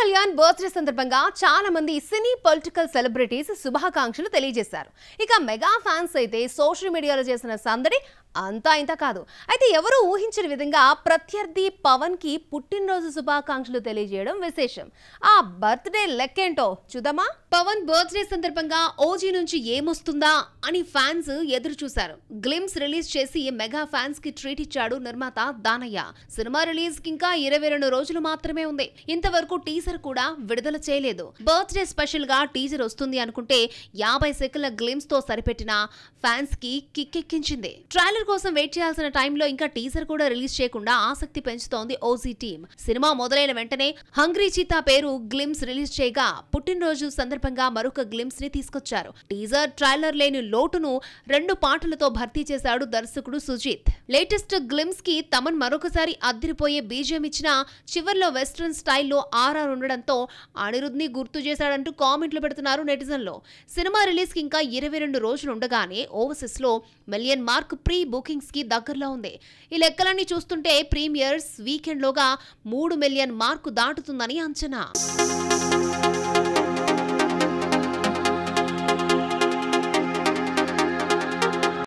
Kalyan birthday సందర్భంగా చాలా మంది సినీ పొలిటికల్ సెలబ్రిటీస్ శుభాకాంక్షలు తెలియజేశారు. ఇక మెగా ఫ్యాన్స్ అయితే సోషల్ మీడియాలో చేసిన సందడి అంతా ఇంత కాదు. అయితే ఎవరు ఊహించిన విధంగా ప్రత్యర్థి పవన్ కి పుట్టినరోజు శుభాకాంక్షలు తెలియజేయడం విశేషం. ఆ బర్త్డే లెక్కేంటో చూద్దామా? పవన్ బర్త్డే సందర్భంగా ఓజీ నుంచి ఏమొస్తుందా అని ఫ్యాన్స్ ఎదురు చూశారు. గ్లిమ్స్ రిలీజ్ చేసి మెగా ఫ్యాన్స్ కి ట్రీట్ ఇచ్చాడు నిర్మాత దానయ్య. సినిమా రిలీజ్ కి ఇంకా 22 రోజులు మాత్రమే ఉంది. ఇంతవరకు టీజర్ కూడా విడుదల చేయలేదు. బర్త్డే స్పెషల్ గా టీజర్ వస్తుంది అనుకుంటే 50 సెకండ్ల గ్లిమ్స్ తో సరిపెట్టిన ఫ్యాన్స్ కి కిక్కెక్కించింది. ట్రైలర్ కోసం వెయిట్ చేయాల్సిన టైంలో ఇంకా టీజర్ కూడా రిలీజ్ చేయకుండా ఆసక్తి పెంచుతోంది ఓజీ టీమ్. సినిమా మొదలైన వెంటనే హంగ్రీ చీతా పేరు గ్లిమ్స్ రిలీజ్ చేయగా పుట్టినరోజు సందర్భంగా మరొక గ్లిమ్స్ ని తీసుకొచ్చారు. టీజర్ ట్రైలర్ లేని లోటును 2 పాటలతో భర్తీ చేశాడు దర్శకుడు సుజిత్. లేటెస్ట్ గ్లిమ్స్ కి తమన్ మరొకసారి అదిరిపోయే బీజిఎం ఇచ్చినా చివర్లో వెస్ట్రన్ స్టైల్లో ఆర్ఆర్ ఉండడంతో అనిరుద్ ని గుర్తు చేశాడంటూ కామెంట్లు పెడుతున్నారు నెటిజన్లు. సినిమా రిలీజ్ కి ఇంకా 22 రోజులు ఉండగానే ఓవర్సీస్ లో మిలియన్ మార్క్ ప్రీ బుకింగ్స్ కి దగ్గరలో ఉంది. ఈ లెక్కలన్నీ చూస్తుంటే ప్రీమియర్స్ వీకెండ్ లోగా 3 మిలియన్ మార్కు దాటుతుందని అంచనా.